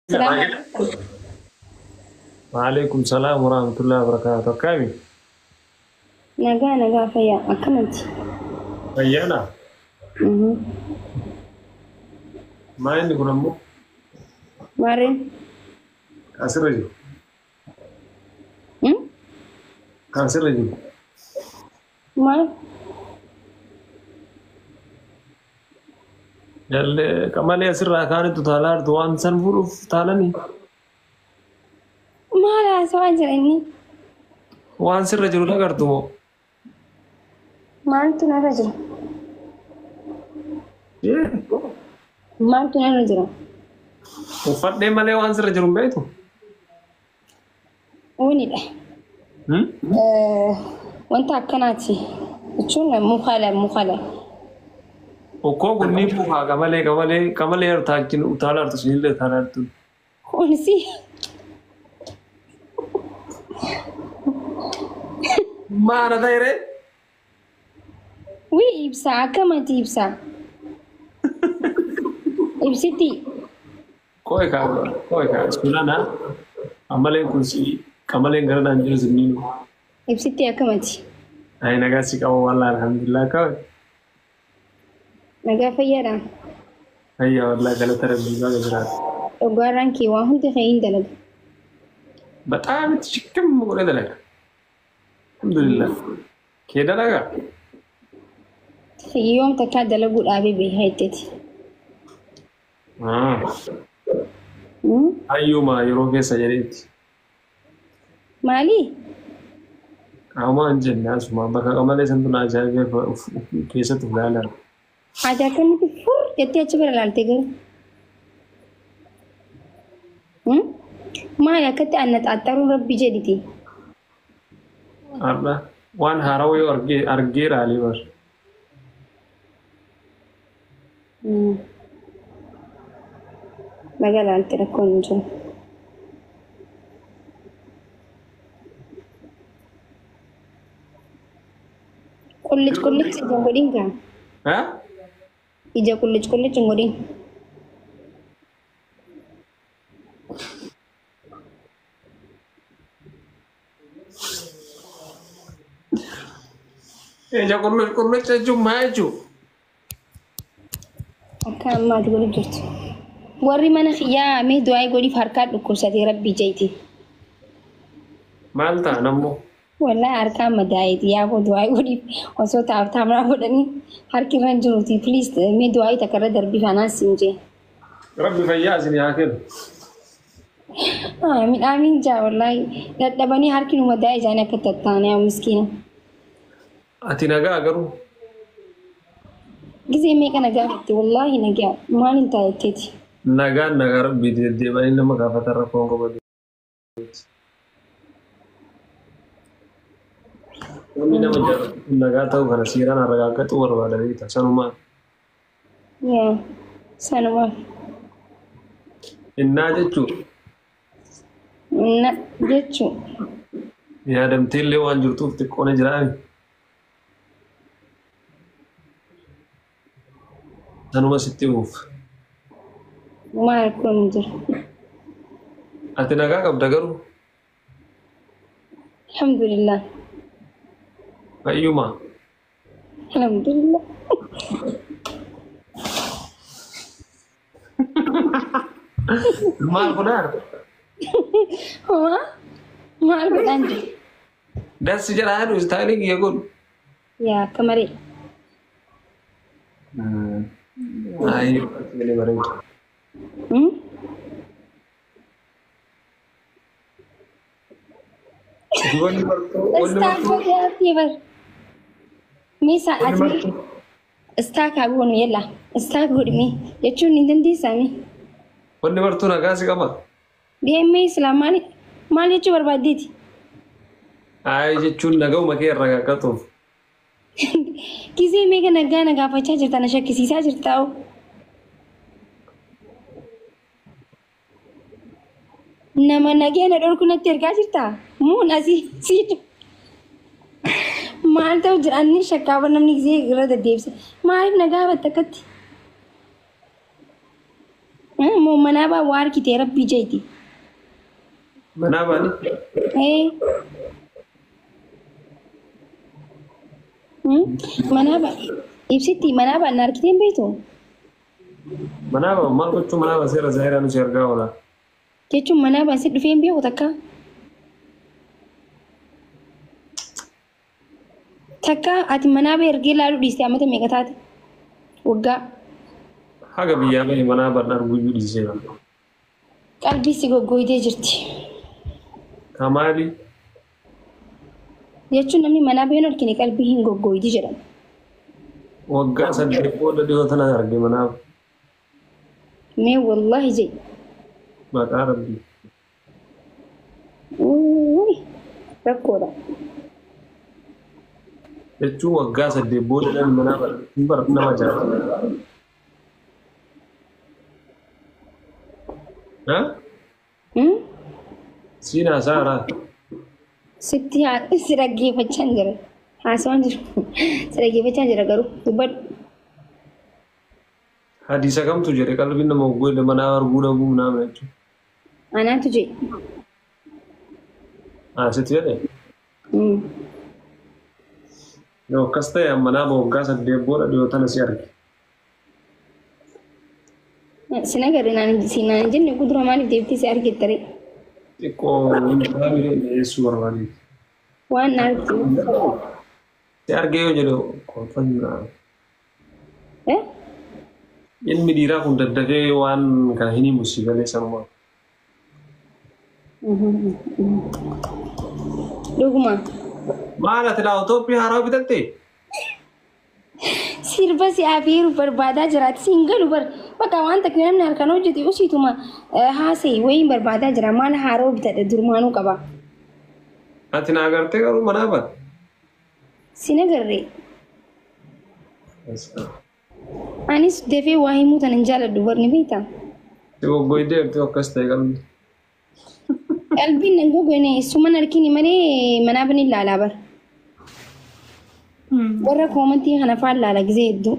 السلام عليكم. وعليكم السلام ورحمة الله وبركاته. كامل نجا فيا أكملت. أيانا مهم. ما عندي كلامه مارين. كاسر رجل هم؟ كاسر رجل ما يلا كمال يسر كانت تطالع دوان سنفور تالني ما لا سواء جريني. وان سر رجل لا كرتمو ما أنت نرجع. إيه ما أنت نرجع. وفرد مالي وان سر رجل بيتو وين ده؟ وأنت أكناتي. شو مخالة. وكو كني بوها كمال يرتاجين تطالع تسنيل تطالع تو ونسي. ما أنا دايره وي إبسا كماتي إبسا. إبسيتي. كوي كا سكولنا أمالين كنسي كمالين غير نانجل زمينو إبسيتي أكماتي. أي نجاسي كمان والله الحمد لله كوي نجا فيا ده. هيا والله قالت ربي ما قدرت وقارن كي واهم تخين دلب. بتعب تشكم ولا دلك الحمد لله كده لك في يوم تكاد دلبو أبي بهايتتي. آه أيوما يروح سجلت مالي. أما الجنة سما بقى كمان لسه تنا جاي كيسة تفعلها حاجة كانت فور جتي أشبر الألتجر. ما يكاد أن نتأثر ربي جدتي. أرنا وان هاروي أرجير علي بس بقى لا تركون جو. كلش جنودين كان. ها إجا كلش جنودين. إيه جا كل تجوم ما يجو أكان ما تقولي جرت. وري من خيا مه دعاء قولي فاركات لكوساتي ربي جيتي. مالتا نمو والله أركان مدايتي يا أبو دعاء قولي وصوت عبتامرا بدني هركي رنجروتي بليز مه دعاء تكرر دربي فانا سنجي. ربي فيازني هاكل آمين آمين جا والله. لا تبني هركي نمداي جانا كتتاني يا مسكينة. أتينا أقرو جزء ميكا نجاحتي والله نجاح ما انتهى تيتي. نغا ربي دي بني نما كافة رفون قبل Wanni nama nagaa ta'u kana seeraan argaaggatu barbaadaniita. Sanumaan يا سنوات. innaa jechuun جتشو. yaadamtee illee waan jirtuuf xiqqoona jiraani. Sanuma sitti himuuf. ما يكون جر. Ati nagaa qabda garuu الحمد لله. fayyuma. الحمد لله. Maal godhaan? هو ما أعرف عندي. Dansi jedhaa haadhu istaayilii kiyya godhu. يا كمري. Ayi ini bareedu. Wanni استاك يا فيبر. ميسا أتمي. استاك أقول يلا. استاك قولي يجون ندندي سامي. bartuu nagaa si qaba. دي إسلاماني ما ليش برباديتي. Ayi jechuun nagahuma kee irraa qaqqatuuf. كيسي ميكا نجا فاشا جرتا نشا كيسي سا جرتاو. نما نجا ندور كنا ترجع جرتا. مو ناسي سيد. ما أنت وجراني شكاوى نمني زي غير الديبس. ما أعرف نجا بتكتي. Moo manaabaa waa harkitee rabbii jeeti. Manaabaan Manaabaa ibsitti manaabaan harkitee hin beektu. manaabaan maal gochuu manaabaan seera zaahiraan nuti argaa oola. Jechuun manaabaan si dhufee hin beeku takka. Takka ati manaabaa ergee laaluu dhiistee ammata meeqa taate? Waggaa. Haga biyyaa bahe manaabaan arguyyuu dhiisee jira. Qalbii si goggooyitee jirti. Kamaali Jechuun namni manaabaa hin harkine qalbii hin goggooyiti jedhama. waggaa 8 booda dhiyoo tana arge manaaba. Mee wallahi jee. Maqaa rabbii. Rakkoodha. Jechuun waggaa 8 booda namni manaaba hin bar nama jaalata. Siinaa saaraa. Sitti si dhaggeeffachaa hin jira. Haasawaan jiru. Si dhaggeeffachaa jira garuu dubbadhu. Hadiisa kamtu jedhe qalbiin nama goggooyde manaaba arguu dhabuu naama jechuudha. Anaatu jee. Sitti jedhe. Yoo akkas ta'e manaaba waggaa 8 booda dhiyoo tana si arge. Sina gadi naan jenne kudura maaliif deebitee si argettare? Xiqqoo hundaa biree dhiyeessuu barbaade. Waan argite. Si argee yoo jedhe kolfannaa. Ilmi dhiiraa kun daddafee waan kana hin himu si galee sanumaa. Dhuguma. Maal ati laawutoopii haaraa bitatte? Sirba si abiiru barbaadaa jiraati siin galu bakka waan takka namni harkaan hojjete usiituma haasa'e wayiin barbaadaa jira maal haaroo bitadhe durmaanuu qaba. Ati na agartee garuu manaaba? Sin agarree. Anis dafee waa himuu tan hin jaaladhu barni beektaa? Si goggooydee akkas ta'e qalbi. Qalbiin nan goggoyne suman harkini malee manaaba ni ilaalaa bara. Warra koomantii kana faan laala gisee hedduu.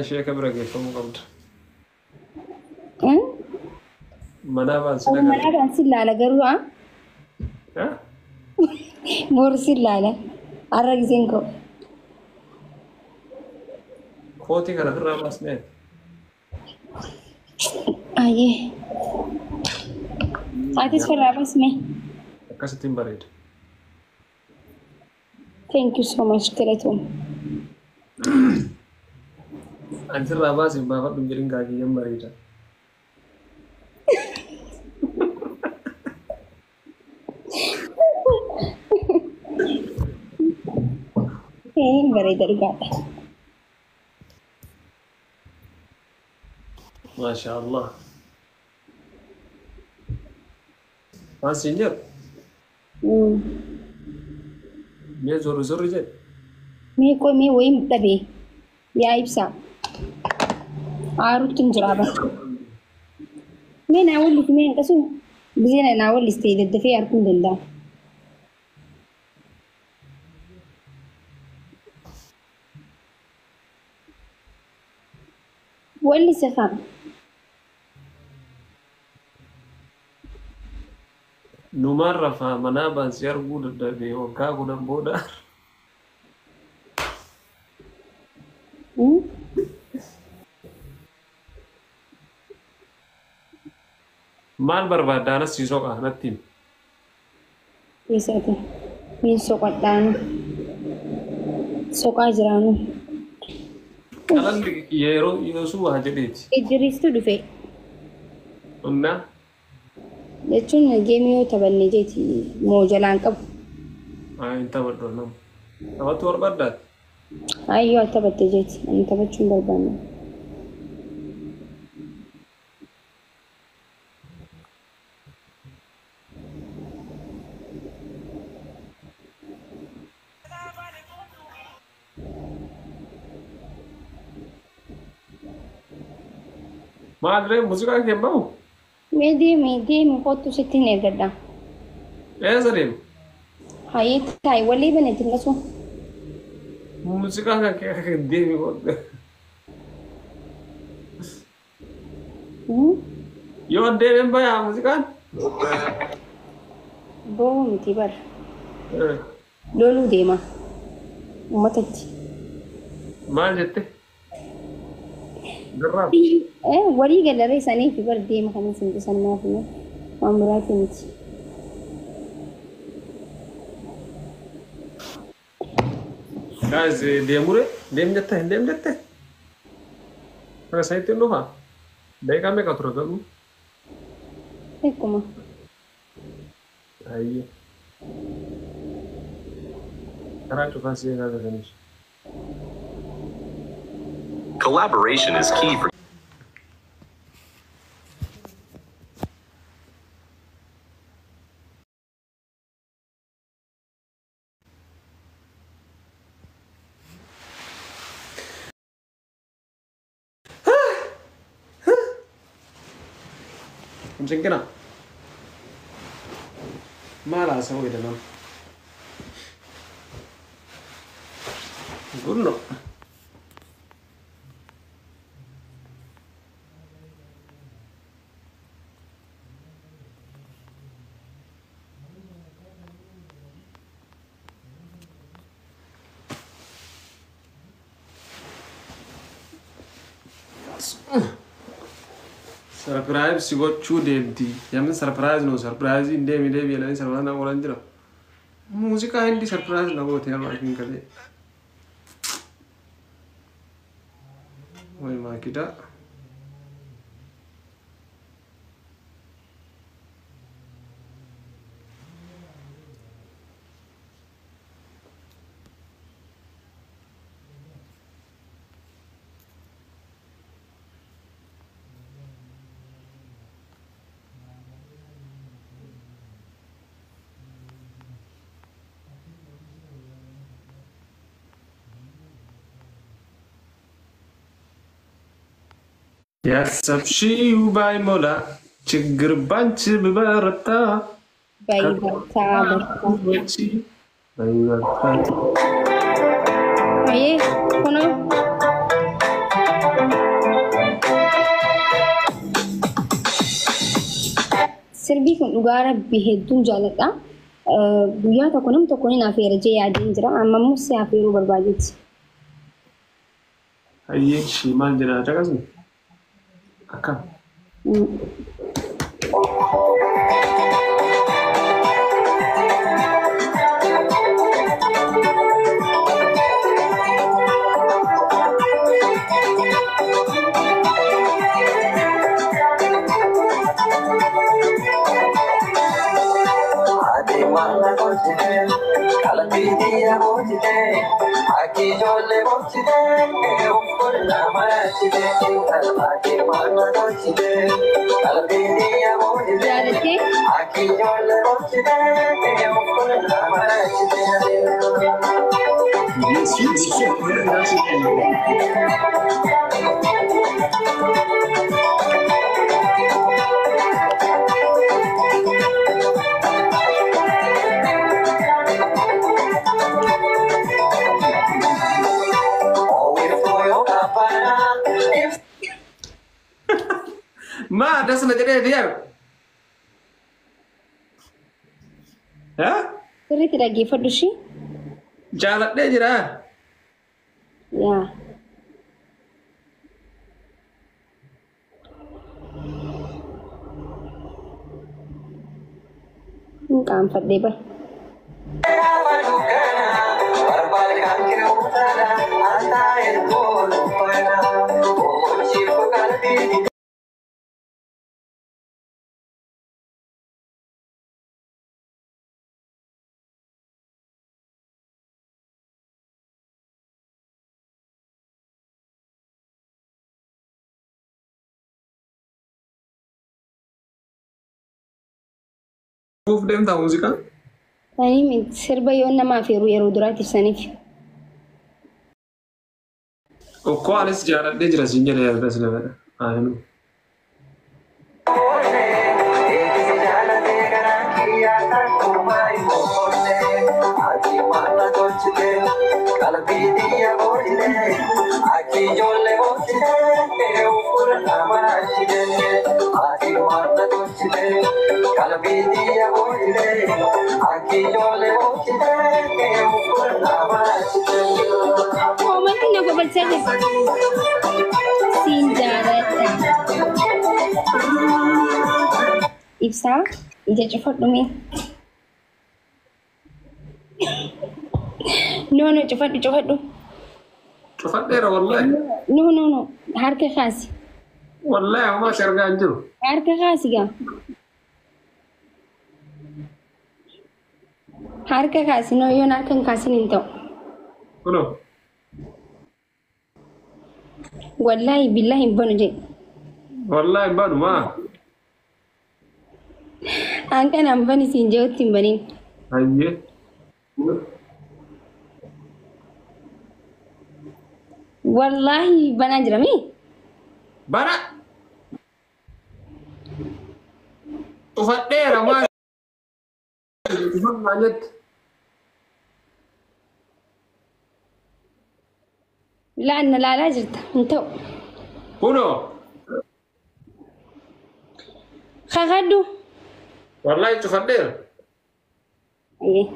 Ishee akka bira geeffamuu qabda. Manaabaan si laala. Manaabaan si laala garuu boru si laala. Har'a giseen koo. Kootii kana irraa baasnee. Ayyee. Atis firraa baasnee. Akkasittiin bareeda. Thank you so much, Teleton. Anti irraa baasee baafadhu jedhin gaagiyyan bareeda. Bareeda dhugaadha. Masha Allah. Waan siin jedhu? Mee zorri jedhe? Mee wayiin dhabee yaa ibsaa. Aaruutti hin jiraa bara. Mee naa wallisi mee akkasuma bizeena naa wallistee daddafee arguu hin danda'a. Wallisa fa'a. Numaan rafaa manaabaan si arguu dadhabee waggaa 10 booda. Maal barbaadda anas si soqa natti himi. Eessatti? Miin soqadhaanu. Soqaa jiraanu. Qalalli yeroo yoosuu waa jedheeti. Ejjiriistu dhufe. Humnaa? Jechuun geemii yoo taphanne jeeti moo jalaan qabu. Hin taphadhu nama. Taphatu barbaaddaati? Yoo taphatte jeeti. Ani taphachuu hin barbaanne. Maadree muuziqaa kee bahu? Mee deemi kottu sitti hin eeggadha. Eessa deemu? Hayii taa'e walii baneetti hin qasu. Muuziqaa kan kee deemi kottu. Yoo deebiin bayaa muuziqaan? Boo miti bar. Loluu deema. Uummatatti. Maal jette? Garraaf? Walii galaree isaanii fi bar deema kan isin bisan naaf waan biraati miti. Guys, deemure? Deem jette? Hin deem jette? Akka isaanitti hin dhufaa? Daqiiqaa meeqa ture garuu? Ekkuma. Ayyee. Karaa cufaa si eegaa jiraniif. Collaboration is key for Macam kena? Malah saya di dalam. Gurno. Surprise si gochuu deemti. Yamin surprise no surprise in deemi jedhanii surprise na oolan jira. Muuziqaa hindi surprise na goote amma hin galee. Wai maakida. ያሰብሽው ባይሞላ ችግር ባንቺ ብበረታ በይበርታ አዬ ሆኖ sirbii kun dhugaa rabbi hedduun jaaladha. Guyyaa tokko naaf erjee yaadeen jira. Amma immoo si afeeruu barbaadetti. Ayyee ishii maal jedhaa dhaqasni? Akkam? Ma, das na jadi dia. Ya? Sirriitti dhaggeeffadhu ishii? Jaaladhee jira. Yaa. Hin qaanfadhee bara. Uf dem tahu musika? Ani sirba yoo nama afeeruu yeroo duraatiif saniif. Okko anis jaaladhee jira siin jedhee yaadda sila fedha. Aanu. Koomatti na gobalchaa jirti. Siin jaaladha. Ibsaa ija cufadhume. No, cufadhu. Cufadheera wallahi. No. Harka kaasi. Wallahi amma shargaan jiru. Harka kaasi gaa. Harka kaasi no yoon harkan kaasin hin ta'u. Kuno. Wallahi billahi hin banu jedhe. Wallahi banu maa. An kanaan bani siin jehutti hin baniin. Hayyee. Wallahi banaa jirami. Bana. Cufadheera maa. Cufadhaa jette. Laanna laalaa jirta hin ta'u. Kuno. Kakadhu. Wallahi cufadheera. Ayyee.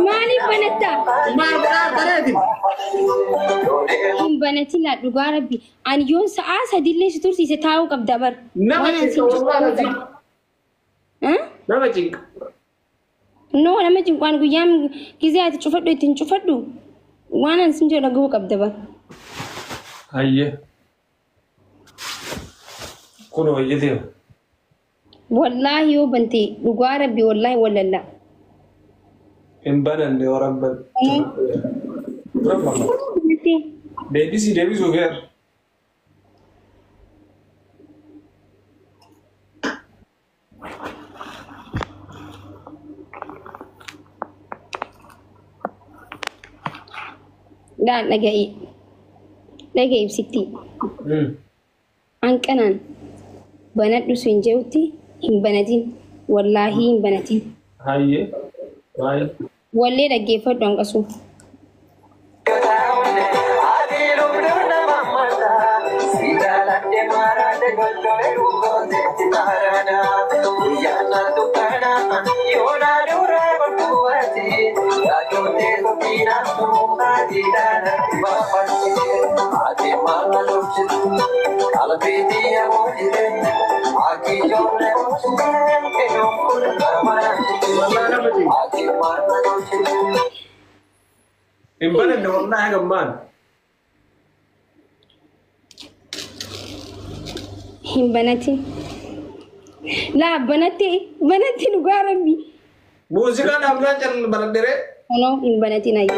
Maaliif banatta? Hin banatin laa dhugaa rabbi. Ani yoon sa'aa sadillee si tursiise taa'uu qabda bar. Nama cinqa. No, nama cinqaan guyyaan gizee ati cufadhu ittiin cufadhu. Waan an sin jedhu dhagahuu qabda bar. Hayyee. Kuno hayyee. Wallahi yoo bante dhugaa rabbi wallahi wallalla. In bananne orang ban. Berapa? Debbie juga. Dan lagi ibsiti. Angkanan. Banat du senjauti himbanatin. Wallahi himbanatin. Haye. Haye. Walle dhaggeeffadhu dong kasu. Imbalan na wallahi gamman. Himbanatin. La banati dhugaa rabbi. Musika na amna chal balandere. No himbanatin ayi.